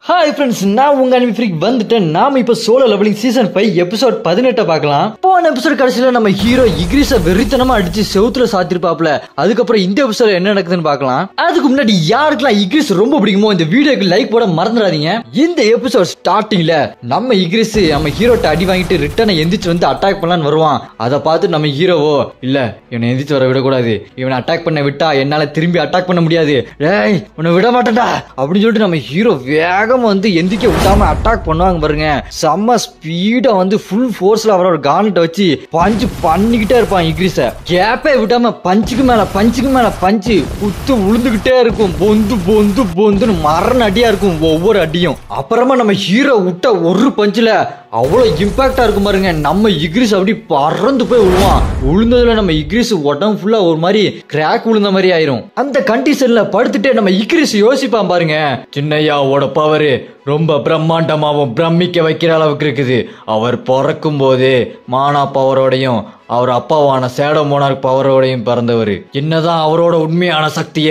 Hi friends, நான் உங்க anime freak வந்துட்டேன். நாம இப்ப சோலோ லெவலிங் சீசன் 5 எபிசோட் 18 பார்க்கலாம். போன எபிசோட் கடைசியில நம்ம ஹீரோ இக்ரிஸ வெறித்தனமா அடிச்சு செவுத்துல சாத்திருப்பாப்ல. அதுக்கப்புறம் இந்த எபிசோட் என்ன நடக்குதுன்னு பார்க்கலாம். அதுக்கு முன்னாடி யாருக்கெல்லாம் இக்ரிஸ் ரொம்ப பிடிக்குமோ இந்த வீடியோக்கு லைக் போட மறந்துடாதீங்க. இந்த எபிசோட் ஸ்டார்டிங்ல நம்ம இக்ரிஸ் நம்ம ஹீரோட்ட அடி வாங்கிட்டு ரிட்டர்னை எந்திரிச்சு வந்து அட்டாக் பண்ணலான்னு வருவான். அதை பார்த்து நம்ம ஹீரோவோ இல்ல இவனை எந்திரிச்சு வர விடக்கூடாது, இவனை அட்டாக் பண்ண விட்டா என்னால திரும்பி அட்டாக் பண்ண முடியாது, ஏய் உன்னை விட மாட்டேன்டா அப்படின்னு சொல்லிட்டு நம்ம ஹீரோ வேக வந்து எந்திரிக்க விடாம அட்டாக் பண்ணுவாங்க பாருங்க. செம்ம ஸ்பீடா வந்து ஃபுல் ஃபோர்ஸ்ல அவரோட கானட்டை வச்சு பஞ்ச் பண்ணிக்கிட்டே இருப்பான் இக்ரிஸ. கேப்பே விடாம பஞ்சுக்கு மேல பஞ்சு குத்து உளுந்துகிட்டே இருக்கும். பொந்து பொந்து பொந்துன்னு மரண அடியா இருக்கும் ஒவ்வொரு அடியும். அப்புறமா நம்ம ஹீரோ விட்ட ஒரு பஞ்சுல அவ்வளவு இம்பாக்டா இருக்கும் பாருங்க. நம்ம இக்ரிஸ் அப்படி பறந்து போய் விழுவான். விழுந்ததுல நம்ம இக்ரிஸ் உடம்பு ஃபுல்லா ஒரு மாதிரி கிராக் விழுந்த மாதிரி ஆயிரும். அந்த கண்டிஷன்ல படுத்துட்டே நம்ம இக்ரிஸ் யோசிப்பான் பாருங்க, சின்னையாவோட பவரு ரொம்ப பிரம்மாண்டமாவும் பிரமிக்க வைக்கிற அளவுக்கு இருக்குது. அவர் பிறக்கும் போது மானா பவரோடையும் அவர் அப்பாவான சேடோ மோனார்க் பவரோடையும் பிறந்தவர். என்னதான் அவரோட உண்மையான சக்திய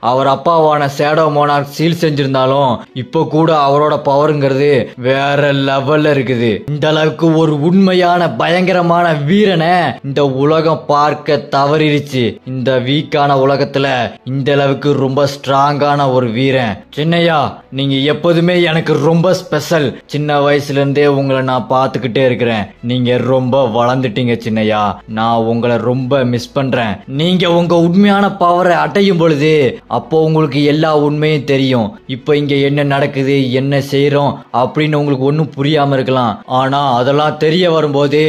அவர் அப்பாவான சேடோ மோனார்க் சீல் செஞ்சிருந்தாலும் இப்ப கூட அவரோட பவருங்கிறது வேற லெவல்ல இருக்குது. இந்த அளவுக்கு ஒரு உண்மையான பயங்கரமான வீரனை இந்த உலகம் பார்க்க தவறிடுச்சு. இந்த வீக்கான உலகத்துல இந்த அளவுக்கு ரொம்ப ஸ்ட்ராங்கான ஒரு வீரன் சின்னையா, நீங்க எப்போதுமே எனக்கு ரொம்ப ஸ்பெஷல். சின்ன வயசுல இருந்தே உங்களை நான் பார்த்துக்கிட்டே இருக்கிறேன். நீங்க ரொம்ப வளர்ந்துட்டீங்க சின்னையா, நான் உங்களை ரொம்ப மிஸ் பண்றேன். நீங்க உங்க உண்மையான பவரை அடையும் பொழுது அப்போ உங்களுக்கு எல்லா உண்மையும் தெரியும். இப்ப இங்க என்ன நடக்குது, என்ன செய்யறோம் அப்படின்னு உங்களுக்கு ஒன்னும் புரியாம இருக்கலாம். ஆனா அதெல்லாம் தெரிய வரும்போது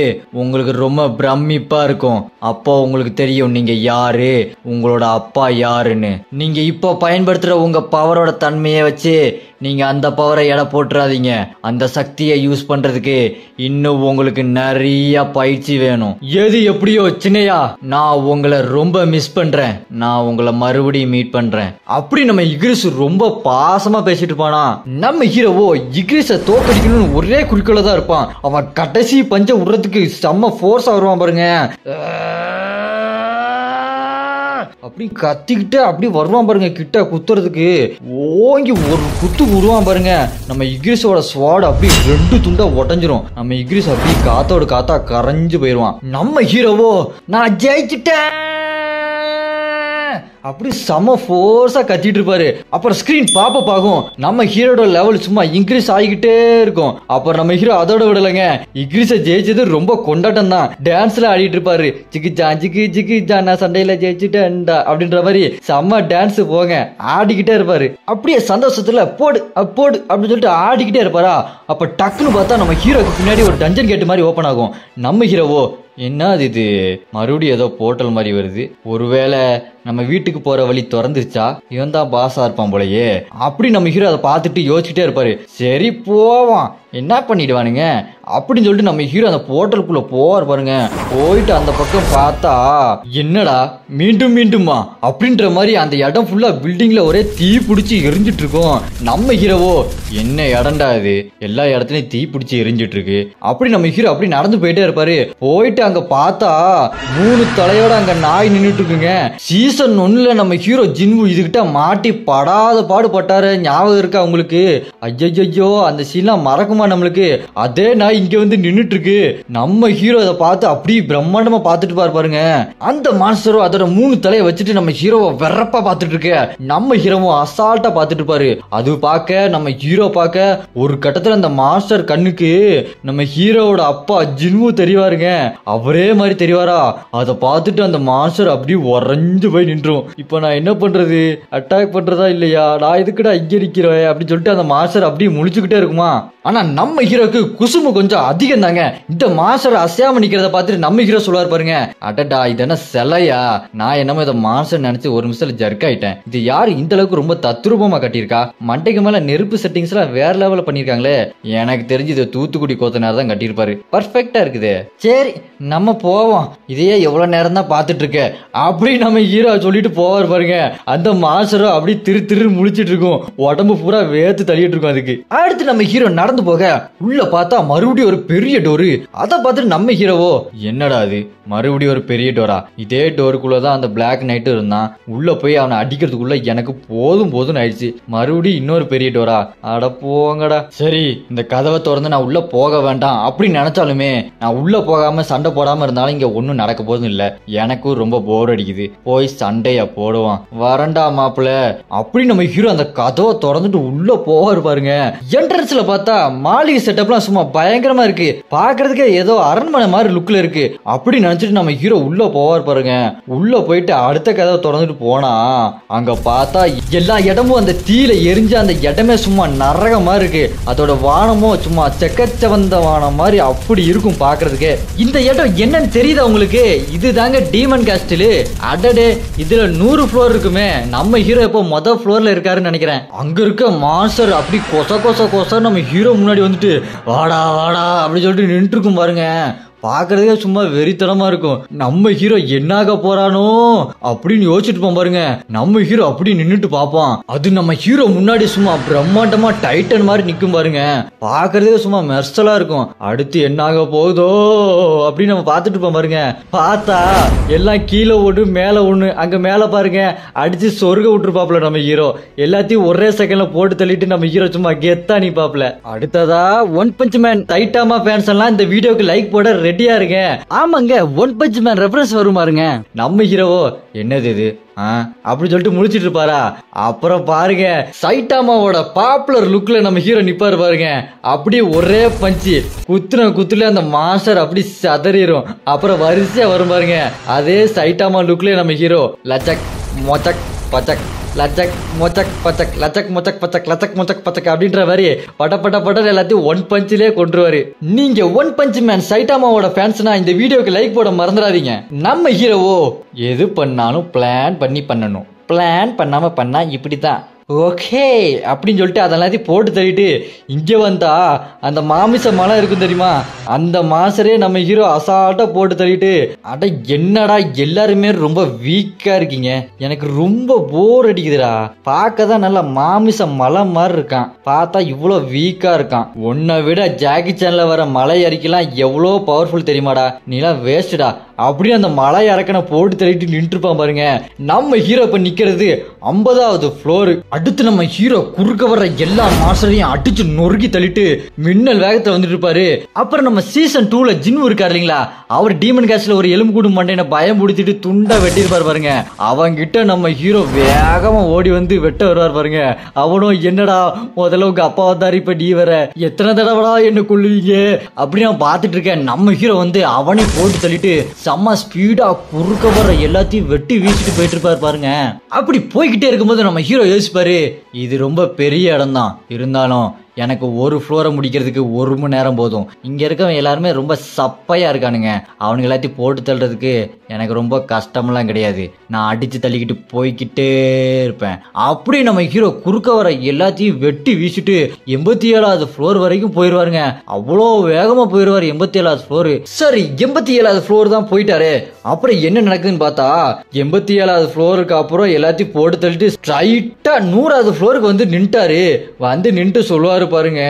உங்களுக்கு ரொம்ப பிரமிப்பா இருக்கும். அப்போ உங்களுக்கு தெரியும் நீங்க யாரு, உங்களோட அப்பா யாருன்னு. நீங்க இப்ப பயன்படுத்துற உங்க பவரோட தன்மையை வச்சு நீங்க அந்த பவரை எடை போட்டுறாதீங்க. அந்த சக்தியை யூஸ் பண்றதுக்கு இன்னும் உங்களுக்கு நிறைய பயிற்சி வேணும். எது எப்படியோ சின்னையா, நான் உங்களை ரொம்ப மிஸ் பண்றேன். நான் உங்களை மறுபடியும் மீட் பண்றேன் அப்படி நம்ம இக்ரிஸ் ரொம்ப பாசமா பேசிட்டு இருப்பானா. நம்ம ஹீரோவோ இக்ரிஸ தோக்கடிக்கணும்னு ஒரே குறிக்கோளா தான் இருப்பான். அவன் கடைசி பஞ்ச விடுறதுக்கு செம்ம ஃபோர்ஸா வருவான் பாருங்க. அப்படி கத்திக்கிட்டு அப்படி வருவான் பாருங்க. கிட்ட குத்துறதுக்கு ஓங்கி ஒரு குத்து விடுவான் பாருங்க. நம்ம இக்ரிஸோட ஸ்வாட் அப்படி 2 துண்டா உடஞ்சிரும். நம்ம இக்ரிஸ் அப்படி காத்தோட காத்தா கரைஞ்சு போயிருவான். நம்ம ஹீரோவோ நான் ஜெயிச்சிட்டேன் அப்படி செம ஃபோர்ஸா கத்திட்டு இருப்பாரு. அப்புறம் ஸ்கிரீன் பாப்ப ஆகும். நம்ம ஹீரோட லெவல் சும்மா இன்க்ரீஸ் ஆகிக்கிட்டே இருக்கும். அப்புறம் நம்ம ஹீரோ அதோட விடலைங்க, இக்ரிஸ ஜெயிச்சது ரொம்ப கொண்டாட்டம் தான். டான்ஸ்ல ஆடிட்டு இருப்பாரு. ஜிக்கு ஜா நான் சண்டையில ஜெயிச்சுட்டேன்டா அப்படின்ற மாதிரி செம்ம டான்ஸ் போங்க ஆடிக்கிட்டே இருப்பாரு. அப்படியே சந்தோஷத்துல போடு போடு அப்படின்னு சொல்லிட்டு ஆடிக்கிட்டே இருப்பாரா. அப்ப டக்குன்னு பார்த்தா நம்ம ஹீரோக்கு பின்னாடி ஒரு டஞ்சன் கேட் மாதிரி ஓபன் ஆகும். நம்ம ஹீரோவோ என்னது இது, மறுபடியும் ஏதோ போர்ட்டல் மாதிரி வருது, ஒருவேளை நம்ம வீட்டுக்கு போற வழி திறந்துருச்சா, இவன் தான் பாஸா இருப்பான் போலயே அப்படி நம்ம ஹீரோ அதை பார்த்துட்டு யோசிச்சுட்டே இருப்பாரு. சரி போவான், என்ன பண்ணிடுவானுங்க அப்படின்னு சொல்லிட்டு நம்ம ஹீரோ அந்த போர்ட்டலுக்குள்ள போவார் பாருங்க. போயிட்டு அந்த பக்கம் பார்த்தா என்னடா மீண்டுமா அப்படின்ற மாதிரி அந்த இடம் ஃபுல்லா பில்டிங்ல ஒரே தீ பிடிச்சி எரிஞ்சிட்டு இருக்கும். நம்ம ஹீரோவோ என்ன இடம்டா இது, எல்லா இடத்துலயும் தீ பிடிச்சி எரிஞ்சிட்டு இருக்கு அப்படி நம்ம ஹீரோ அப்படி நடந்து போயிட்டே இருப்பாரு. போயிட்டு அங்க பார்த்தா 3 தலையோட அங்க நாய் நின்றுட்டு இருக்குங்க. சீசன் 1ல நம்ம ஹீரோ ஜின்வு இதுகிட்ட மாட்டி படாத பாடுபட்டாரு, ஞாபகம் இருக்கா உங்களுக்கு? ஐயோ அந்த சீன்லாம் மறக்குமா நம்மளுக்கு? அதே நாய் இங்க வந்து நின்னுட்டு இருக்கு. நம்ம ஹீரோ அதை பார்த்து அப்படி பிரம்மாண்டமா பார்த்துட்டு பாருங்க. அந்த மான்ஸ்டரோ அதோட 3 தலையை வச்சுட்டு நம்ம ஹீரோவை வெறப்பா பார்த்துட்டு இருக்கு. நம்ம ஹீரோவும் அசால்ட்டா பார்த்துட்டு இருப்பாரு. அது பார்க்க நம்ம ஹீரோ பார்க்க ஒரு கட்டத்துல அந்த மான்ஸ்டர் கண்ணுக்கு நம்ம ஹீரோவோட அப்பா ஜின்வு தெரிவாருங்க. அவரே மாதிரி தெரிவாரா. அதை பார்த்துட்டு அந்த மான்ஸ்டர் அப்படி உறைஞ்சு போய் நின்றும். இப்ப நான் என்ன பண்றது, அட்டாக் பண்றதா இல்லையா, நான் எதுக்குடா இங்க நிக்கிறேன் அப்படின்னு சொல்லிட்டு அந்த மான்ஸ்டர் அப்படி முழிச்சுக்கிட்டே இருக்குமா. ஆனா நம்ம ஹீரோக்கு குசுமு கொஞ்சம் அதிகம் தாங்க. இந்த மான்ஸ்டர் அசையாம நிக்கிறத பார்த்துட்டு நம்ம ஹீரோ சொல்லுவார் பாருங்க, அடடா இது என்ன சிலையா, நான் என்னமோ இதை மான்ஸ்டர் நினைச்சு ஒரு நிமிஷத்துல ஜர்க் ஆயிட்டேன். இது யாரு இந்த அளவுக்கு ரொம்ப தத்ரூபமா கட்டியிருக்கா, மண்டைக்கு மேல நெருப்பு செட்டிங்ஸ் எல்லாம் வேற லெவல்ல பண்ணிருக்காங்களே. எனக்கு தெரிஞ்சு இதை தூத்துக்குடி கோத்தனார் தான் கட்டியிருப்பாரு. பர்ஃபெக்டா இருக்குது. சரி நம்ம போவோம், இதையே எவ்வளவு நேரம் தான் பார்த்துட்டு இருக்க அப்படி நம்ம ஹீரோ சொல்லிட்டு போவார் பாருங்க. அந்த மான்ஸ்டரும் அப்படி திரு முழிச்சிட்டு இருக்கும். உடம்பு பூரா வேத்து தள்ளிட்டு இருக்கும். அதுக்கு அடுத்து நம்ம ஹீரோ நடந்து நடந்து போக உள்ள பார்த்தா மறுபடியும் ஒரு பெரிய டோரு. அதை பார்த்துட்டு நம்ம ஹீரோவோ என்னடா அது மறுபடியும் ஒரு பெரிய டோரா, இதே டோருக்குள்ளதான் அந்த பிளாக் நைட் இருந்தான், உள்ள போய் அவனை அடிக்கிறதுக்குள்ள எனக்கு போதும் ஆயிடுச்சு, மறுபடியும் இன்னொரு பெரிய டோரா, அட போங்கடா. சரி இந்த கதவை திறந்து நான் உள்ள போக வேண்டாம் அப்படின்னு நினைச்சாலுமே நான் உள்ள போகாம சண்டை போடாம இருந்தாலும் இங்க ஒன்னும் நடக்க போதும் இல்ல, எனக்கும் ரொம்ப போர் அடிக்குது, போய் சண்டைய போடுவான், வரண்டா மாப்பிள்ள அப்படி நம்ம ஹீரோ அந்த கதவை திறந்துட்டு உள்ள போவாரு பாருங்க. என்ட்ரன்ஸ்ல பார்த்தா மாளிகை செட்டப்லாம் சும்மா பயங்கரமா இருக்கு, பாக்குறதுக்கே ஏதோ அரண்மனை மாதிரி லுக்ல இருக்கு. அப்படி நினைச்சிட்டு நம்ம ஹீரோ உள்ள போவார் பாருங்க. உள்ள போயிட்டு அடுத்த கதவை திறந்துட்டு போனா அங்க பார்த்தா எல்லா இடமும் அந்த தீயில எரிஞ்ச அந்த இடமே சும்மா நரகமா இருக்கு. அதோட வானமும் சும்மா செக்கச்சவந்த வானம் மாதிரி அப்படி இருக்கும் பாக்குறதுக்கு. இந்த இடம் என்னன்னு தெரியுதா உங்களுக்கு? இதுதாங்க டீமன் கேஸ்டில். அடடே இதுல 100 ஃப்ளோர் இருக்குமே. நம்ம ஹீரோ இப்போ மொதல் ஃப்ளோர்ல இருக்காருன்னு நினைக்கிறேன். அங்க இருக்க மான்ஸ்டர் அப்படி கொச நம்ம ஹீரோ முன்னாடி வந்துட்டு வாடா வாடா அப்படி சொல்லிட்டு நின்று இருக்கும் பாருங்க. பாக்குறதுக்கே சும்மா வெறித்தனமா இருக்கும். நம்ம ஹீரோ என்னாக போறானோ அப்படின்னு யோசிச்சுட்டு போம் பாருங்க. நம்ம ஹீரோ அப்படி நின்னுட்டு பாப்பான். அது நம்ம ஹீரோ முன்னாடி சும்மா பிரம்மாண்டமா டைட்டன் மாதிரி நிக்கும் பாருங்க. பாக்குறதுக்கே சும்மா மெர்சலா இருக்கும். அடுத்து என்னாக போகுதோ அப்படின்னு நம்ம பாத்துட்டு போம் பாருங்க. பார்த்தா எல்லாம் கீழே ஒண்ணு மேல ஒண்ணு. அங்க மேல பாருங்க அடிச்சு சொருக விட்டுருப்பாப்ல நம்ம ஹீரோ. எல்லாத்தையும் ஒரே செகண்ட்ல போட்டு தள்ளிட்டு நம்ம ஹீரோ சும்மா கெத்தா நிப்பாப்ல. அடுத்ததா ஒன் பஞ்ச் மேன் டைட்டாமா ஃபேன்ஸ் எல்லாம் இந்த வீடியோக்கு லைக் போட ரெடியா இருங்க. ஆமாங்க ஒன் பஞ்ச் மேன் ரெஃபரன்ஸ் வரும் பாருங்க. நம்ம ஹீரோவோ என்னது இது அப்படி சொல்லிட்டு முடிச்சிட்டு இருப்பாரா. அப்புறம் பாருங்க சைட்டாமாவோட பாப்புலர் லுக்ல நம்ம ஹீரோ நிப்பாரு பாருங்க. அப்படியே ஒரே பஞ்சு குத்துல அந்த மாஸ்டர் அப்படி சதறிடும். அப்புறம் வரிசையா வரும் பாருங்க. அதே சைட்டாமா லுக்ல நம்ம ஹீரோ லச்சக் மொச்சக் பச்சக் லச்சக் மொச்சக் பச்சக் லச்சக் மொச்சக் பச்சக் லச்சக் மொச்சக் பச்சக் அப்படின்ற மாதிரி பட்ட எல்லாத்தையும் ஒன் பஞ்சிலே கொண்டுருவாரு. நீங்க ஒன் பஞ்ச் மேன் சைட்டாமாவோட ஃபேன்ஸ்னா இந்த வீடியோக்கு லைக் போட மறந்துடாதீங்க. நம்ம ஹீரோவோ எது பண்ணாலும் பிளான் பண்ணி பண்ணணும். பிளான் பண்ணாம பண்ணா இப்படித்தான் ஓகே அப்படின்னு சொல்லிட்டு அதெல்லாத்தையும் போட்டு தள்ளிட்டு இங்க வந்தா அந்த மாமிச மலை இருக்கும் தெரியுமா, அந்த மாசரே நம்ம ஹீரோ அசால்ட்டா போட்டு தள்ளிட்டு அட என்னடா எல்லாருமே ரொம்ப வீக்கா இருக்கீங்க, எனக்கு ரொம்ப போர் அடிக்குதுடா, பார்க்கதான் நல்லா மாமிச மலை மாதிரி இருக்கான், பார்த்தா இவ்வளோ வீக்கா இருக்கான், உன்னை விட ஜாக்கி சான்ல வர மலை இறக்கலாம் எவ்வளோ பவர்ஃபுல் தெரியுமாடா, நீலாம் வேஸ்டா அப்படின்னு அந்த மலை இறக்கனை போட்டு தள்ளிட்டு நின்றுப்பான் பாருங்க. நம்ம ஹீரோ இப்ப நிக்கிறது 50வது ஃப்ளோர். அடுத்து நம்ம ஹீரோ குறுக்க வர்ற எல்லா மாஸ்டரையும் அடிச்சு நொறுக்கி தள்ளிட்டு மின்னல் வேகத்துல வந்துட்டு இருப்பாரு. அப்புறம் நம்ம சீசன் 2ல ஜின்னு இருக்காரு இல்லைங்களா, அவர் டீமன் கேஸ்ல ஒரு எலும்பு கூடும் மண்டையின பயம் பிடிச்சிட்டு துண்டா வெட்டிருப்பாரு பாருங்க. அவங்கிட்ட நம்ம ஹீரோ வேகமா ஓடி வந்து வெட்ட வருவார் பாருங்க. அவனும் என்னடா முதல்ல உங்க அப்பா வந்தாரு, இப்ப நீ வர எத்தனை தடவைடா என்ன கொள்ளுவீங்க அப்படின்னு நான் பாத்துட்டு இருக்கேன். நம்ம ஹீரோ வந்து அவனை போட்டு தள்ளிட்டு செம்ம ஸ்பீடா குறுக்க வர்ற எல்லாத்தையும் வெட்டி வீசிட்டு போயிட்டு இருப்பாரு பாருங்க. அப்படி போய்கிட்டே இருக்கும்போது நம்ம ஹீரோ யோசிப்பாரு, இது ரொம்ப பெரிய இடம் தான், இருந்தாலும் எனக்கு ஒரு ஃப்ளோரை முடிக்கிறதுக்கு 1 மணி நேரம் போதும், இங்க இருக்கவங்க எல்லாருமே ரொம்ப சப்பையா இருக்கானுங்க, அவனுங்க எல்லாத்தையும் போட்டு தள்ளுறதுக்கு எனக்கு ரொம்ப கஷ்டம்லாம் கிடையாது, நான் அடிச்சு தள்ளிக்கிட்டு போய்கிட்டே இருப்பேன். அப்படி நம்ம ஹீரோ குறுக்க வர எல்லாத்தையும் வெட்டி வீசிட்டு 87வது ஃப்ளோர் வரைக்கும் போயிருவாருங்க. அவ்வளோ வேகமா போயிருவாரு 87வது ஃப்ளோர். சரி 87வது ஃப்ளோர் தான் போயிட்டாரு. அப்புறம் என்ன நடக்குதுன்னு பார்த்தா 87வது ஃப்ளோருக்கு அப்புறம் எல்லாத்தையும் போட்டு தள்ளிட்டு ஸ்ட்ரைட்டா 100வது ஃப்ளோருக்கு வந்து நின்ட்டாரு. வந்து நின்று சொல்லுவாரு பாருங்க,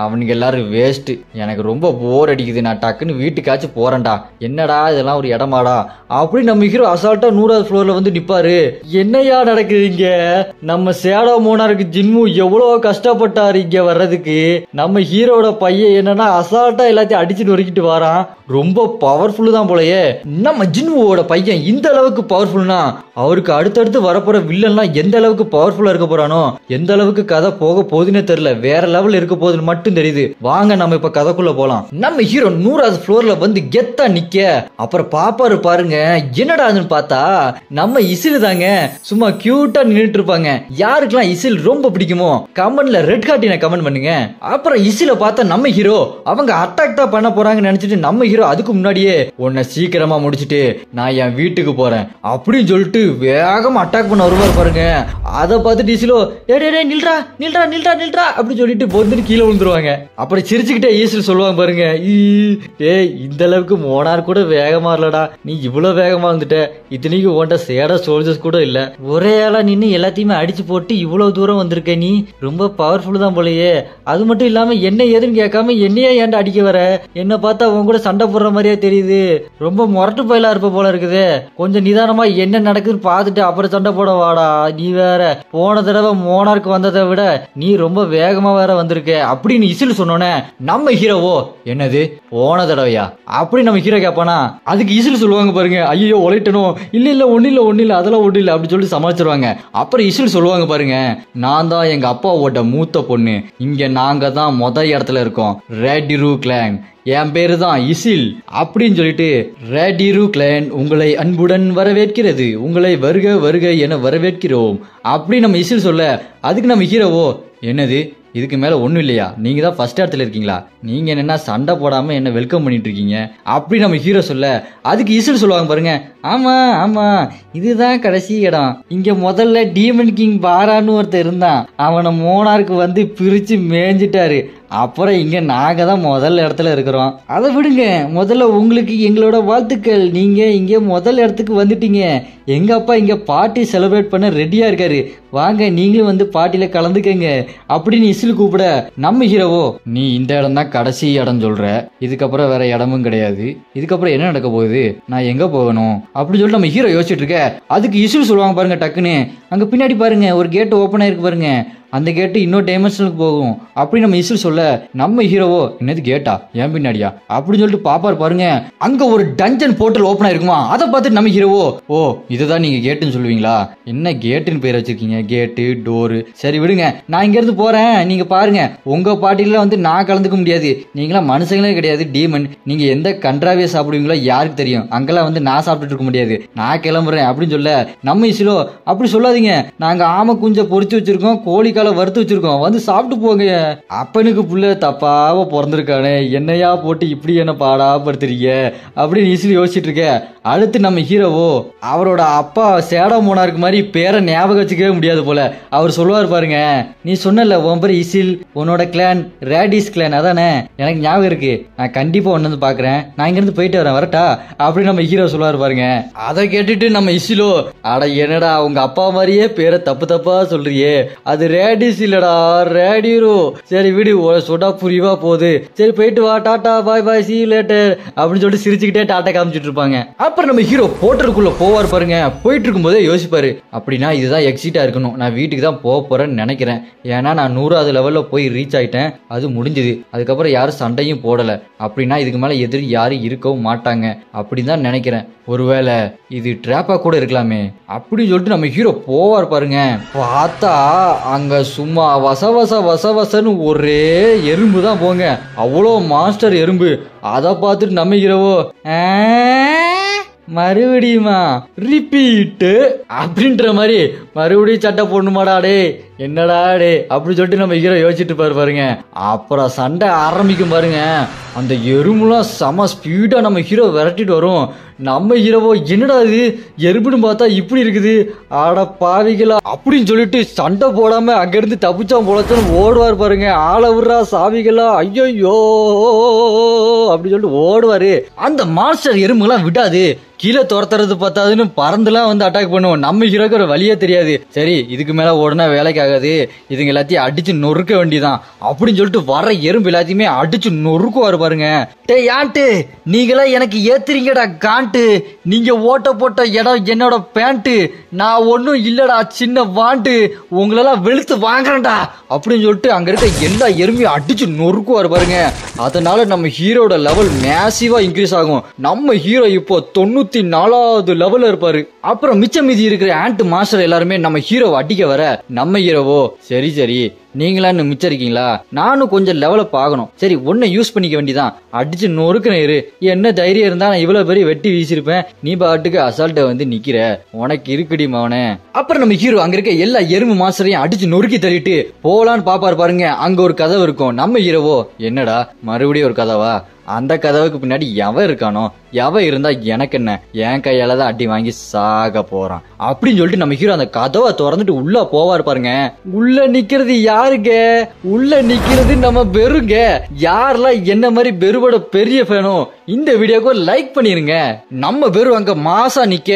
அவனுக்கு எல்லாரும் வேஸ்ட், எனக்கு ரொம்ப போர் அடிக்குது, நான் டக்குன்னு வீட்டுக்காச்சும் போறேன்டா, என்னடா இதெல்லாம் ஒரு இடமாடா அப்படி நம்ம ஹீரோ அசால்ட்டா 100வது ஃப்ளோர்ல வந்து நிப்பாரு. என்னையா நடக்குதுங்க, நம்ம சேடோ மோனாருக்கு ஜின்மு எவ்வளவு கஷ்டப்பட்டாரு இங்க வர்றதுக்கு, நம்ம ஹீரோட பையன் என்னன்னா அசால்ட்டா எல்லாத்தையும் அடிச்சுட்டு நொறுக்கிட்டு வரான், ரொம்ப பவர்ஃபுல் தான் போலயே. நம்ம ஜின்முவோட பையன் இந்த அளவுக்கு பவர்ஃபுல்னா அவருக்கு அடுத்தடுத்து வரப்போற வில்லன்லாம் எந்த அளவுக்கு பவர்ஃபுல்லா இருக்க போறானோ, எந்த அளவுக்கு கதை போக போகுதுன்னே தெரியல, வேற லெவல் இருக்க போகுதுன்னு மட்டும் தெரியுது. வாங்க நம்ம இப்ப கதைக்குள்ள போலாம். நம்ம ஹீரோ 100வது ஃப்ளோர்ல வந்து கெத்தா நிக்க, அப்புறம் பாப்பாரு பாருங்க, என்னடான்னு பார்த்தா நம்ம இசில் தாங்க சும்மா கியூட்டா நின்னுட்டு இருப்பாங்க. யாருக்கெல்லாம் இசில் ரொம்ப பிடிக்குமோ கமெண்ட்ல ரெட் கார்டின கமெண்ட் பண்ணுங்க. அப்புறம் இசில பார்த்தா நம்ம ஹீரோ அவங்க அட்டாக் தான் பண்ண போறாங்கன்னு நினைச்சிட்டு நம்ம ஹீரோ அதுக்கு முன்னாடியே உன்னை சீக்கிரமா முடிச்சிட்டு நான் என் வீட்டுக்கு போறேன் அப்படின்னு சொல்லிட்டு வேகமா அட்டாக் பண்ண வருவார் பாருங்க. அதை பார்த்துட்டு இசிலோ நில்றா நில்றா நில்றா நில்றா அப்படின்னு சொல்லிட்டு பொந்துட்டு கீழே விழுந்துருவாரு. கொடுத்துருவாங்க. அப்புறம் சிரிச்சுக்கிட்டே ஈஸ்வல் சொல்லுவாங்க பாருங்க, ஏய் இந்த அளவுக்கு மோனார் கூட வேகமா இல்லடா, நீ இவ்வளவு வேகமா வந்துட்ட, இத்தனைக்கு ஓட்ட சேட சோல்ஜர்ஸ் கூட இல்ல, ஒரே ஆளா நின்னு எல்லாத்தையுமே அடிச்சு போட்டு இவ்வளவு தூரம் வந்திருக்க, நீ ரொம்ப பவர்ஃபுல் தான் போலயே. அது மட்டும் இல்லாம என்ன ஏதுன்னு கேட்காம என்னையே ஏன்டா அடிக்க வர, என்ன பார்த்தா உன் கூட சண்டை போடுற மாதிரியே தெரியுது, ரொம்ப முரட்டு பயலா இருப்ப போல இருக்குது, கொஞ்சம் நிதானமா என்ன நடக்குதுன்னு பார்த்துட்டு அப்புறம் சண்டை போட வாடா. நீ வேற போன தடவை மோனார்க்கு வந்ததை விட நீ ரொம்ப வேகமா வேற வந்திருக்க அப்படின்னு இசில் சொன்னோன்னே நம்ம ஹீரோவோ என்னது போன தடவையா அப்படி நம்ம ஹீரோ கேட்பானா, அதுக்கு இசில் சொல்லுவாங்க பாருங்க, ஐயோ உழைட்டணும், இல்ல ஒண்ணு இல்ல அதெல்லாம் ஒண்ணு இல்ல அப்படின்னு சொல்லி சமாளிச்சிருவாங்க. அப்புறம் இசில் சொல்லுவாங்க பாருங்க, நான் தான் எங்க அப்பாவோட மூத்த பொண்ணு, இங்க நாங்க தான் முதல் இடத்துல இருக்கோம், ரேடிரு கிளான், என் பேரு தான் இசில் அப்படின்னு சொல்லிட்டு, ரேடிரு கிளான் உங்களை அன்புடன் வரவேற்கிறது, உங்களை வருக வருக என வரவேற்கிறோம் அப்படி நம்ம இசில் சொல்ல, அதுக்கு நம்ம ஹீரோவோ என்னது இதுக்கு மேல ஒண்ணும் இல்லையா, நீங்க தான் ஃபர்ஸ்ட் இடத்துல இருக்கீங்களா, நீங்க என்ன சண்டை போடாம என்ன வெல்கம் பண்ணிட்டு இருக்கீங்க அப்படி நம்ம ஹீரோ சொல்ல, அதுக்கு இசில் சொல்லுவாங்க பாருங்க, ஆமா ஆமா இதுதான் கடைசி இடம், இங்க முதல்ல டீமன் கிங் பாரான்னு ஒருத்தர் இருந்தான், அவனை மோனாருக்கு வந்து பிரிச்சு மேய்ஞ்சிட்டாரு, அப்புறம் இங்க நாங்க தான் முதல் இடத்துல இருக்கிறோம், அதை விடுங்க, முதல்ல உங்களுக்கு எங்களோட வாழ்த்துக்கள், நீங்க இங்க முதல் இடத்துக்கு வந்துட்டீங்க, எங்க அப்பா இங்க பார்ட்டி செலிப்ரேட் பண்ண ரெடியா இருக்காரு, வாங்க நீங்களும் வந்து பார்ட்டியில கலந்துக்கங்க அப்படின்னு இசில் கூப்பிட, நம்ம ஹீரோவோ நீ இந்த இடம் தான் கடைசி இடம் சொல்ற, இதுக்கப்புறம் வேற இடமும் கிடையாது, இதுக்கப்புறம் என்ன நடக்க போகுது, நான் எங்க போகணும் அப்படின்னு சொல்லிட்டு நம்ம ஹீரோ யோசிச்சுட்டு இருக்க, அதுக்கு இசில் சொல்லுவாங்க பாருங்க டக்குன்னு, அங்க பின்னாடி பாருங்க ஒரு கேட் ஓப்பன் ஆயிருக்கு பாருங்க, அந்த கேட்டு இன்னொரு டைமென்ஷனுக்கு போகும் அப்படி நம்ம இசில் சொல்ல, நம்ம ஹீரோவோ என்னது கேட்டா ஏன் பின்னாடியா அப்படின்னு சொல்லிட்டு பாப்பாரு பாருங்க, அங்க ஒரு டஞ்சன் போர்ட்டல் ஓபன் ஆயிருக்குமா, அதை பார்த்துட்டு நம்ம ஹீரோவோ ஓ இதுதான் நீங்க கேட்டுன்னு சொல்லுவீங்களா, என்ன கேட்டுன்னு பேர் வச்சிருக்கீங்க, கேட்டு டோரு, சரி விடுங்க நான் இங்க இருந்து போறேன், நீங்க பாருங்க உங்க பாட்டில வந்து நான் கலந்துக்க முடியாது, நீங்களாம் மனுஷங்களே கிடையாது டீமன், நீங்க எந்த கன்றாவே சாப்பிடுவீங்களோ யாருக்கு தெரியும், அங்கெல்லாம் வந்து நான் சாப்பிட்டுட்டு இருக்க முடியாது, நான் கிளம்புறேன் அப்படின்னு சொல்ல, நம்ம இசிலோ அப்படி சொல்லாதீங்க, நாங்க ஆமை குஞ்ச பொறிச்சு வச்சிருக்கோம், கோழி வறுத்து வச்சிருக்கோம், வந்து சாப்பிட்டு போங்க, அப்பனுக்கு புள்ள தப்பாவ பிறந்திருக்கானே, என்னையா போட்டு இப்படி என்ன பாடாப்படுத்துறீங்க அப்படின்னு ஈஸிலி யோசிச்சுட்டு இருக்க, அடுத்து நம்ம ஹீரோவோ அவரோட அப்பா சேடா மோனார்க்கு மாதிரி பேரை ஞாபகம் வச்சுக்கவே முடியாது போல, அவர் சொல்லுவார் பாருங்க, நீ சொன்னல உன் பேர் இசில், உன்னோட கிளான் ரேடிஸ் கிளான் அதானே, எனக்கு ஞாபகம் இருக்கு, நான் கண்டிப்பா ஒன்னு வந்து பாக்குறேன், நான் இங்க இருந்து போயிட்டு வரேன் வரட்டா அப்படின்னு நம்ம ஹீரோ சொல்லுவார் பாருங்க. அதை கேட்டுட்டு நம்ம இசிலோ அட என்னடா உங்க அப்பா மாதிரியே பேரை தப்பு தப்பா சொல்றியே, அது ரேடிஸ் இல்லடா ரேடியோ, சரி விடு சொடா புரிவா போகுது, சரி போயிட்டு வா டாடா பாய் பாய் see you later அப்படின்னு சொல்லிட்டு சிரிச்சுக்கிட்டே டாட்டா காமிச்சிட்டு இருப்பாங்க. அப்புறம் நம்ம ஹீரோ போர்ட்டலுக்குள்ள போவார் பாருங்க, போயிட்டு இருக்கும் போதே யோசிப்பாரு, அப்படின்னா இதுதான் எக்ஸிட்டா இருக்கணும், நான் வீட்டுக்கு தான் போக போறேன்னு நினைக்கிறேன், ஏன்னா நான் 100வது லெவல்ல போய் ரீச் ஆயிட்டேன், அது முடிஞ்சது, அதுக்கப்புறம் யாரும் சண்டையும் போடல, அப்படின்னா இதுக்கு மேல எதிரி யாரும் இருக்கவும் மாட்டாங்க அப்படின்னு தான் நினைக்கிறேன், ஒருவேளை இது ட்ராப்பா கூட இருக்கலாமே அப்படின்னு சொல்லிட்டு நம்ம ஹீரோ போவார் பாருங்க. பார்த்தா அங்க சும்மா வசன்னு ஒரே எறும்பு தான் போங்க, அவ்வளோ மாஸ்டர் எறும்பு. அதை பார்த்துட்டு நம்ம ஹீரோவோ மறுபடியுமா ரிப்பீட்டு அப்படின்ற மாதிரி மறுபடியும் சட்டை போடணுமாடா டே என்னடா டே அப்படின்னு சொல்லிட்டு நம்ம ஹீரோ யோசிச்சுட்டு பாருங்க. அப்புறம் சண்டை ஆரம்பிக்கும் பாருங்க, அந்த எறும்புலாம் செம ஸ்பீடா நம்ம ஹீரோ விரட்டிட்டு வரும். நம்ம ஹீரோவோ என்னடா இது எறும்புன்னு பார்த்தா இப்படி இருக்குது, ஆட பாவிகளா அப்படின்னு சொல்லிட்டு சண்டை போடாம அங்கிருந்து தப்பிச்சா போலச்சான்னு ஓடுவார் பாருங்க. ஆளை விடுறா சாவிகளா ஐயோ அப்படின்னு சொல்லிட்டு ஓடுவாரு. அந்த மாஸ்டர் எறும்புலாம் விடாது, கீழே துரத்துறது பார்த்தாதுன்னு பறந்துலாம் வந்து அட்டாக் பண்ணுவோம். நம்ம ஹீரோக்கு ஒரு வழியே தெரியாது, சரி இதுக்கு மேல ஓடுனா வேலைக்கு ஆகாது, இதுங்க எல்லாத்தையும் அடிச்சு நொறுக்க வேண்டியதான் அப்படின்னு சொல்லிட்டு வர எறும்பு எல்லாத்தையுமே அடிச்சு நொறுக்குவாரு பாருங்க. டே யான்ட்டு நீங்களா எனக்கு ஏத்துறீங்கடா காண்டு, நீங்க ஓட்ட போட்ட இடம் என்னோட பேண்ட், நான் ஒன்னும் இல்லடா சின்ன வாண்டு, உங்களெல்லாம் வெளுத்து வாங்குறேன்டா அப்படின்னு சொல்லிட்டு அங்க இருக்க எல்லா எறும்பையும் அடிச்சு நொறுக்குவாரு பாருங்க. அதனால நம்ம ஹீரோட லெவல் மேசிவா இன்க்ரீஸ் ஆகும். நம்ம ஹீரோ இப்போ 94வது லெவல்ல இருப்பாரு. அப்புறம் மிச்சம் மீதி இருக்கிற ஆண்ட் மாஸ்டர் எல்லாருமே நம்ம ஹீரோவை அடிக்க வர, நம்ம ஹீரோவோ சரி நீங்களா இன்னும் மிச்சம் இருக்கீங்களா, நானும் கொஞ்சம் லெவலை பார்க்கணும், சரி ஒன்ன யூஸ் பண்ணிக்க வேண்டியதான், அடிச்சு நொறுக்கிறேன் இரு, என்ன தைரியம் இருந்தா நான் இவ்வளவு பெரிய வெட்டி வீசிருப்பேன், நீ பாட்டுக்கு அசால்ட்ட வந்து நிக்கிற, உனக்கு இருக்குடி மவனே. அப்புறம் நம்ம ஹீரோ அங்க இருக்க எல்லா எறும்பு மாஸ்டரையும் அடிச்சு நொறுக்கி தள்ளிட்டு போலான்னு பாப்பாரு பாருங்க. அங்க ஒரு கதவு இருக்கும். நம்ம ஹீரோவோ என்னடா மறுபடியும் ஒரு கதவா அந்த கதவுக்கு பின்னாடி எவன் இருக்கானோ, எவன் இருந்தா எனக்கு என்ன, என் கையால தான் அடி வாங்கி சாக போறான் அப்படின்னு சொல்லிட்டு நம்ம ஹீரோ அந்த கதவை திறந்துட்டு உள்ள போவாரு பாருங்க. உள்ள நிக்கிறது யாருங்க? உள்ள நிக்கிறது நம்ம பெருங்க. யாரெல்லாம் என்ன மாதிரி பெருவோட பெரிய ஃபேனோ இந்த வீடியோக்கு லைக் பண்ணிருங்க. நம்ம பெரு அங்க மாசா நிக்க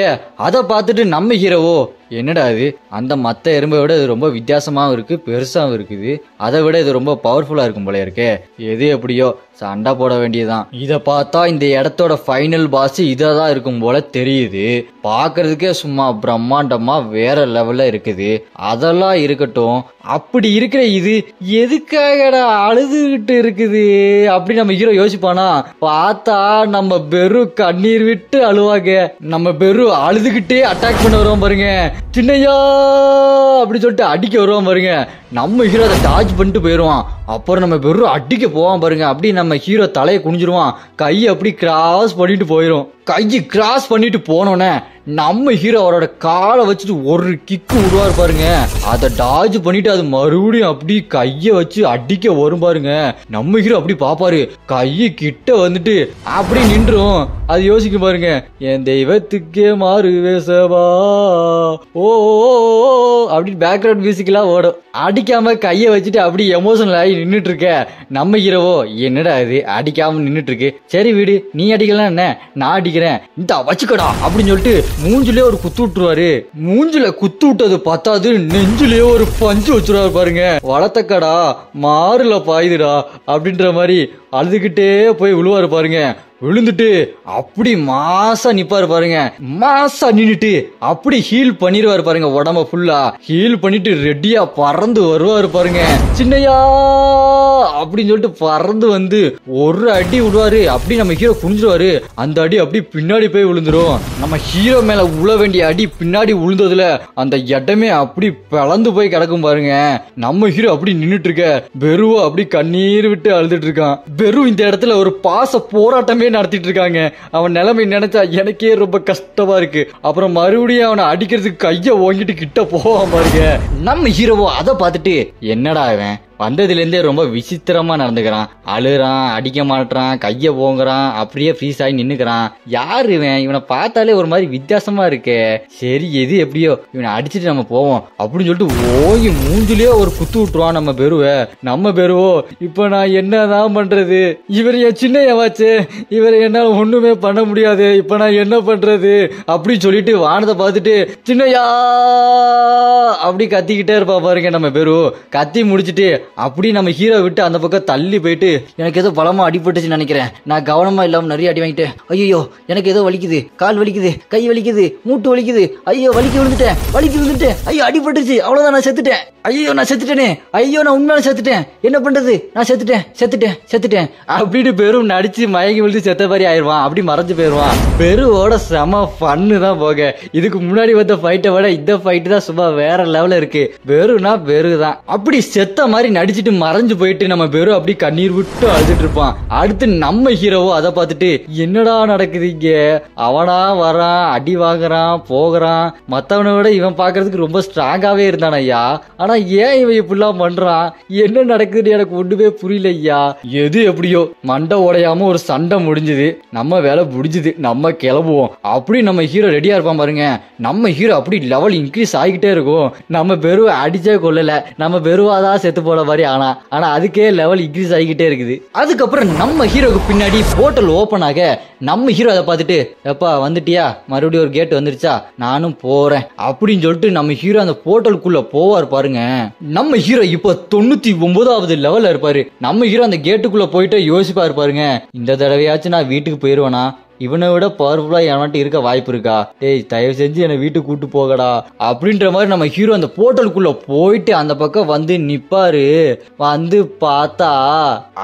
அதை பார்த்துட்டு நம்ம ஹீரோவோ என்னடா இது, அந்த மத்த எறும்பை விட இது ரொம்ப வித்தியாசமாவும் இருக்கு, பெருசாவும் இருக்குது, அதை விட இது ரொம்ப பவர்ஃபுல்லா இருக்கும் போல இருக்கே, எது எப்படியோ சண்டை போட வேண்டியதுதான். இத பார்த்தா இந்த இடத்தோட ஃபைனல் பாஸ் இததான் இருக்கும் போல தெரியுது. பாக்குறதுக்கே சும்மா பிரம்மாண்டமா வேற லெவல்ல இருக்குது. அதெல்லாம் இருக்கட்டும், அப்படி இருக்கிற இது எதுக்காகடா அழுதுகிட்டு இருக்குது அப்படி நம்ம ஹீரோ யோசிப்பானா? பார்த்தா நம்ம பெரு கண்ணீர் விட்டு அழுவாங்க. நம்ம பெரு அழுதுகிட்டே அட்டாக் பண்ண வருவோம் பாருங்க. சின்னையா அப்படி சொல்லிட்டு அடிக்க வருவான் பாருங்க. நம்ம ஹீரோ அதை டாச் பண்ணிட்டு போயிருவான். அப்புறம் நம்ம பெரு அடிக்க போவான் பாருங்க. அப்படி நம்ம ஹீரோ தலையை குனிஞ்சிருவான், கையை அப்படி கிராஸ் பண்ணிட்டு போயிரும். கையை கிராஸ் பண்ணிட்டு போனோன்னே நம்ம ஹீரோ அவரோட காலை வச்சுட்டு ஒரு கிக்கு விடுவார் பாருங்க. அதை டாஜ் பண்ணிட்டு அது மறுபடியும் அப்படி கைய வச்சு அடிக்க வரும் பாருங்க. நம்ம ஹீரோ அப்படி பாப்பாரு, கையை கிட்ட வந்துட்டு அப்படி நின்றும். அது யோசிக்க பாருங்க, என் தெய்வத்துக்கே மாறு வேசவா ஓ அப்படின்னு பேக்ரவுண்ட் மியூசிக் எல்லாம் ஓடும். அடிக்காம கைய வச்சுட்டு அப்படி எமோஷனல் ஆகி நின்றுட்டு இருக்க நம்ம ஹீரோவோ என்னடா இது அடிக்காம நின்றுட்டு இருக்கு, சரி வீடு நீ அடிக்கலாம் என்ன நான் அடிக்கிறேன் இந்த வச்சுக்கடா அப்படின்னு சொல்லிட்டு மூஞ்சிலே ஒரு குத்து விட்டுருவாரு. மூஞ்சில குத்து விட்டது பத்தாது, நெஞ்சிலேயே ஒரு பஞ்சு வச்சுருவாரு பாருங்க. வளர்த்தக்கடா மாறுல பாயுதுடா அப்படின்ற மாதிரி அழுதுகிட்டே போய் விழுவாரு பாருங்க. விழுந்துட்டு அப்படி மாசா நிப்பாரு பாருங்க. மாசா நின்னுட்டு அப்படி ஹீல் பண்ணிடுவாரு பாருங்க. உடம்ப ஃபுல்லா ஹீல் பண்ணிட்டு ரெடியா பறந்து வருவாரு பாருங்க. சின்னையா அப்படின்னு சொல்லிட்டு பறந்து வந்து ஒரு அடி விடுவாரு. அப்படி நம்ம ஹீரோ குனிஞ்சிருவாரு. அந்த அடி அப்படி பின்னாடி போய் விழுந்துரும். நம்ம ஹீரோ மேல உழ வேண்டிய அடி பின்னாடி விழுந்ததுல அந்த இடமே அப்படி பிளந்து போய் கிடக்கும் பாருங்க. நம்ம ஹீரோ அப்படி நின்னுட்டு இருக்க பெருவோ அப்படி கண்ணீர் விட்டு அழுதுட்டு இருக்கான். பெரு இந்த இடத்துல ஒரு பாச போராட்டமே நடத்திட்டு இருக்காங்க. அவன் நிலைமை நினைச்சா எனக்கே ரொம்ப கஷ்டமா இருக்கு. அப்புறம் மறுபடியும் அவனை அடிக்கிறதுக்கு கைய ஓங்கிட்டு கிட்ட போவான் பாருங்க. நம்ம ஹீரோவோ அதை பார்த்துட்டு என்னடா இவன் வந்ததுல இருந்தே ரொம்ப விசித்திரமா நடந்துக்கிறான், அழுறான், அடிக்க மாட்டான், கைய போங்குறான், அப்படியே ஃப்ரீஸ் ஆகி நின்னுக்கிறான், யாரு இவன், இவனை பார்த்தாலே ஒரு மாதிரி வித்தியாசமா இருக்கே, சரி எது எப்படியோ இவனை அடிச்சுட்டு நம்ம போவோம் அப்படின்னு சொல்லிட்டு ஓங்கி மூஞ்சிலேயே ஒரு குத்து விட்டுருவான் நம்ம பெருவை. நம்ம பெருவோ இப்ப நான் என்னதான் பண்றது, இவர் என் சின்னையாச்சு, இவரை என்னால ஒண்ணுமே பண்ண முடியாது, இப்ப நான் என்ன பண்றது அப்படின்னு சொல்லிட்டு வானத்தை பார்த்துட்டு சின்னையா அப்படி கத்திக்கிட்டே இருப்பா பாருங்க. நம்ம பெரு கத்தி முடிச்சுட்டு அப்படி நம்ம ஹீரோ விட்டு அந்த பக்கம் தள்ளி போயிட்டு எனக்கு ஏதோ பலமா அடிபட்டுச்சு நினைக்கிறேன், நான் கவனமா இல்லாம நிறைய அடி வாங்கிட்டேன், ஐயோ எனக்கு ஏதோ வலிக்குது, கால் வலிக்குது, கை வலிக்குது, மூட்டு வலிக்குது, ஐயோ வலிக்கு விழுந்துட்டேன், ஐயோ அடிபட்டுச்சு, அவ்வளவுதான் நான் செத்துட்டேன், ஐயோ நான் செத்துட்டேனே, ஐயோ நான் உண்மையில செத்துட்டேன், என்ன பண்றது, நான் செத்துட்டேன் அப்படின்னு பெரும் நடிச்சு மயங்கி விழுந்து செத்த மாதிரி ஆயிடுவான். அப்படி மறைஞ்சு போயிடுவான். பெருவோட செம ஃபன்னு தான் போக. இதுக்கு முன்னாடி வந்த ஃபைட்டை விட இந்த ஃபைட்டு தான் சும்மா வேற லெவல்ல இருக்கு. பெருனா பெரு தான். அப்படி செத்த மாதிரி நடிச்சிட்டு மறைஞ்சு போயிட்டு நம்ம பெரு அப்படி கண்ணீர் விட்டு அழுதுட்டு இருப்பான். அடுத்து நம்ம ஹீரோவோ அதை பார்த்துட்டு என்னடா நடக்குது இங்க, அவனா வரான், அடி வாங்குறான், போகிறான், மத்தவனை விட இவன் பாக்குறதுக்கு ரொம்ப ஸ்ட்ராங்காவே இருந்தான் ஐயா, ஆனா ஏன் இவன் இப்படிலாம் பண்றான், என்ன நடக்குதுன்னு எனக்கு ஒண்ணுமே புரியல ஐயா. எது எப்படியோ மண்டை உடையாம ஒரு சண்டை முடிஞ்சது, நம்ம வேலை முடிஞ்சது, நம்ம கிளம்புவோம் அப்படி நம்ம ஹீரோ ரெடியா இருப்பான் பாருங்க. நம்ம ஹீரோ அப்படி லெவல் இன்க்ரீஸ் ஆகிட்டே இருக்கும். நம்ம பெருவை அடிச்சே கொள்ளல, நம்ம பெருவாதான் செத்து போன மாதிரி ஆனா அதுக்கே லெவல் இன்க்ரீஸ் ஆகிக்கிட்டே இருக்குது. அதுக்கப்புறம் நம்ம ஹீரோக்கு பின்னாடி போர்ட்டல் ஓபன் ஆக நம்ம ஹீரோ அதை பார்த்துட்டு எப்பா வந்துட்டியா, மறுபடியும் ஒரு கேட் வந்துருச்சா, நானும் போறேன் அப்படின்னு சொல்லிட்டு நம்ம ஹீரோ அந்த போர்ட்டலுக்குள்ள போவார் பாருங்க. நம்ம ஹீரோ இப்ப 99வது லெவல்ல இருப்பாரு. நம்ம ஹீரோ அந்த கேட்டுக்குள்ள போயிட்டு யோசிப்பாரு பாருங்க, இந்த தடவையாச்சும் நான் வீட்டுக்கு போயிருவேனா, இவனை விட பவர்ஃபுல்லா எவன்ட்டு இருக்க வாய்ப்பு இருக்கா, டேய் தயவு செஞ்சு என்னை வீட்டுக்கு கூட்டு போகடா அப்படின்ற மாதிரி நம்ம ஹீரோ அந்த போர்ட்டலுக்குள்ள போயிட்டு அந்த பக்கம் வந்து நிப்பாரு. வந்து பார்த்தா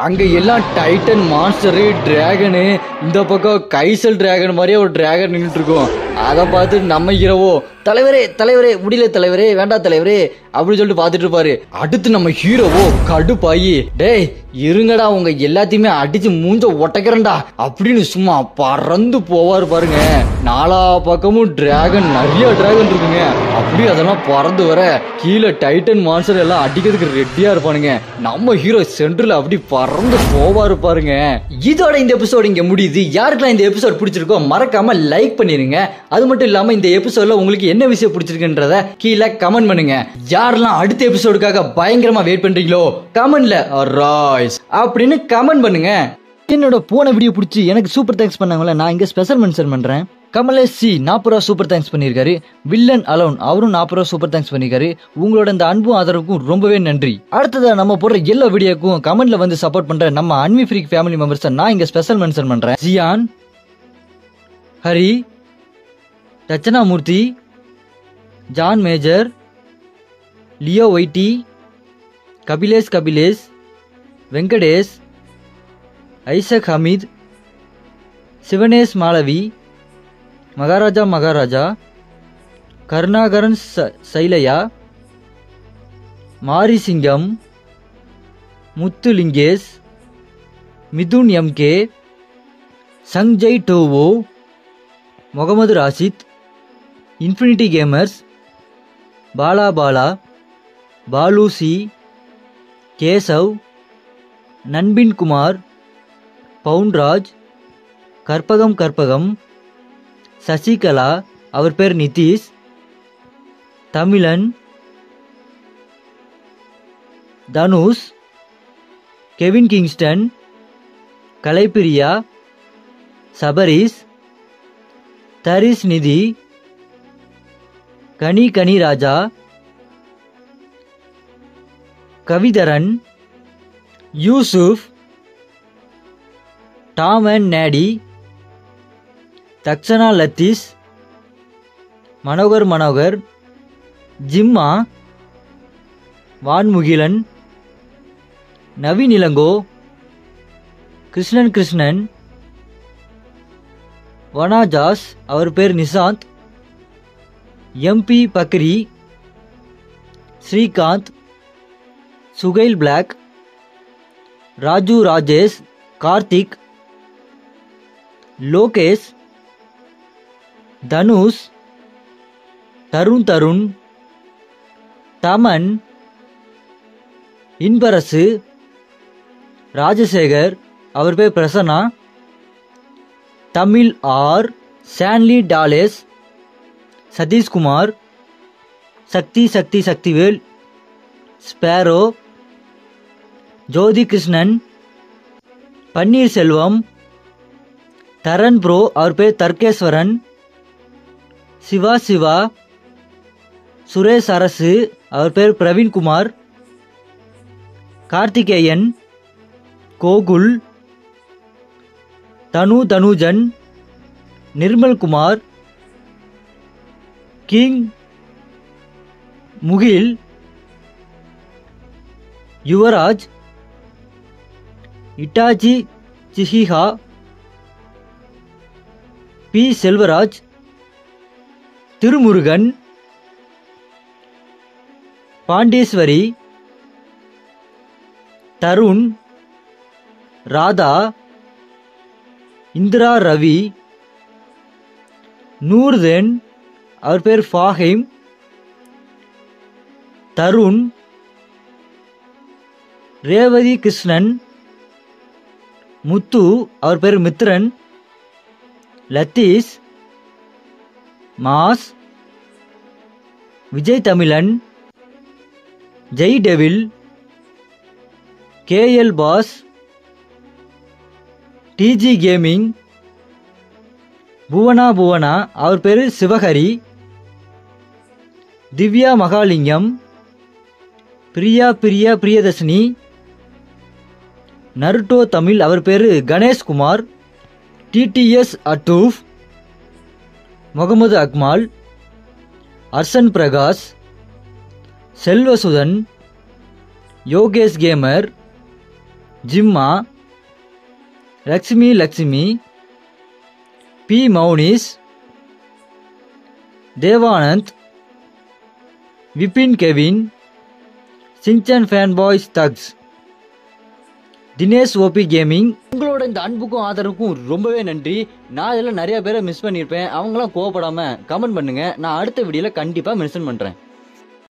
அங்க எல்லாம் டைட்டன் மான்ஸ்டரு, டிராகனு, இந்த பக்கம் கைசல் டிராகன் மாதிரியே ஒரு டிராகன் நின்றுட்டு இருக்கும். அதை பார்த்து நம்ம ஹீரோவோ தலைவரே முடியல தலைவரே, வேண்டாம் தலைவரே அப்படின்னு சொல்லிட்டு பாத்துட்டு இருப்பாரு. அடுத்து நம்ம ஹீரோவோ கடுப்பாயி டேய் இருங்கடா உங்க எல்லாத்தையுமே அடிச்சு மூஞ்ச ஒட்டைக்கிறேன்டா அப்படின்னு சும்மா பறந்து போவாரு பாருங்க. நாலா பக்கமும் டிராகன், நிறைய டிராகன் இருக்குங்க. அப்படி அப்படியே அதெல்லாம் பறந்து வர கீழே டைட்டன் மான்ஸ்டர் எல்லாம் அடிக்கிறதுக்கு ரெடியா இருப்பானுங்க. நம்ம ஹீரோ சென்டர்ல அப்படி பறந்து போவா இருப்பாருங்க. இதோட இந்த எபிசோட் இங்க முடியுது. யாருக்கெல்லாம் இந்த எபிசோட் பிடிச்சிருக்கோ மறக்காம லைக் பண்ணிருங்க. அது மட்டும் இல்லாம இந்த எபிசோட்ல உங்களுக்கு என்ன விஷயம் பிடிச்சிருக்குன்றத கீழே கமெண்ட் பண்ணுங்க. யாரெல்லாம் அடுத்த எபிசோடுக்காக பயங்கரமா வெயிட் பண்றீங்களோ கமெண்ட்ல ராய்ஸ் அப்படின்னு கமெண்ட் பண்ணுங்க. என்னோட போன வீடியோ பிடிச்சி எனக்கு சூப்பர் தேங்க்ஸ் பண்ணாங்களே, நான் இங்க ஸ்பெஷல் மென்ஷன் பண்றேன். கமலேஷ் சி 40 ரூபா சூப்பர் தேங்க்ஸ் பண்ணியிருக்காரு. வில்லன் அலோன் அவரும் 40 ரூபா சூப்பர் தேங்க்ஸ் பண்ணியிருக்காரு. உங்களோட இந்த அன்பும் ஆதரவுக்கும் ரொம்பவே நன்றி. அடுத்ததா நம்ம போடுற எல்லா வீடியோக்கும் கமெண்ட்ல வந்து சப்போர்ட் பண்ற நம்ம அன்வி ஃப்ரீக் ஃபேமிலி மெம்பர்ஸ் நான் இங்க ஸ்பெஷல் மென்ஷன் பண்றேன். Jiyan, Hari, Dakshinamurthy, John Major, Leo YT, Kapilesh, Venkatesh, Isaac Hameed, Sivanesh Malavi, Maharaja, Karunakaran Sailaya, Marisingam, Muthu Lingesh, Mithun MK, Sanjay டோவோ, முகமது ராஷித், இன்ஃபினிட்டி கேமர்ஸ், பாலா, பாலுசி, கேசவ், நண்பின் குமார், பவுன்ராஜ், கற்பகம், சசிகலா அவர் பேர் நிதிஷ், தமிழன், தனுஷ், கெவின் கிங்ஸ்டன், கலைப்பிரியா, சபரிஸ், தரிஸ் நிதி, கனி ராஜா, கவிதரன், யூசுப், டாம் அண்ட் நேடி, தக்ஷனா லத்தீஷ், மனோகர், ஜிம்மா, வான்முகிலன், நவீன் இளங்கோ, கிருஷ்ணன், வனாஜாஸ் அவர் பேர் நிசாந்த், எம்பி பக்ரி, ஸ்ரீகாந்த், சுகைல் பிளாக், ராஜு ராஜேஷ், கார்த்திக், லோகேஷ், தனுஷ், தருண், தமன், இன்பரசு, ராஜசேகர் அவர் பேர் பிரசன்னா, தமிழ் ஆர், சான்லி டாலேஸ், சதீஷ்குமார், சக்திவேல், ஸ்பேரோ, ஜோதி கிருஷ்ணன், பன்னீர்செல்வம், தரன் ப்ரோ அவர் பேர் தர்கேஸ்வரன், சிவா, சுரேஷ் அரசு அவர் பேர் பிரவீன்குமார், கார்த்திகேயன், கோகுல், தனுஜன், நிர்மல்குமார், கிங், முகில், யுவராஜ், இட்டாச்சி சிஹிஹா, பி செல்வராஜ், திருமுருகன், பாண்டேஸ்வரி, தருண், ராதா, இந்திரா ரவி, நூர்தேன் அவர் பேர் ஃபாஹிம், தருண், ரேவதி கிருஷ்ணன், முத்து அவர் பேர் Mithran, Lathish, mass, Vijay Tamizhan, Jai devil, KL boss, DG gaming, Bhuvana அவர் பேரு சிவஹரி, திவ்யா மகாலிங்கம், பிரியதர்ஷினி, நருட்டோ தமிழ் அவர் பேரு கணேஷ்குமார், டிடிஎஸ் அட்டூஃப், முகமது அக்மால், அர்சன் பிரகாஷ், செல்வசுதன், யோகேஷ் கேமர், ஜிம்மா, லக்ஷ்மி, பி மௌனிஸ், தேவானந்த், விபின் கெவின், சின்சன் fan boys thugs, Dinesh OP gaming. உங்களோட இந்த அன்புக்கும் ஆதரவுக்கும் ரொம்பவே நன்றி. நான் இதில் நிறைய பேரை மிஸ் பண்ணியிருப்பேன். அவங்களாம் கோவப்படாம கமெண்ட் பண்ணுங்க. நான் அடுத்த வீடியோல கண்டிப்பா மென்ஷன் பண்றேன்.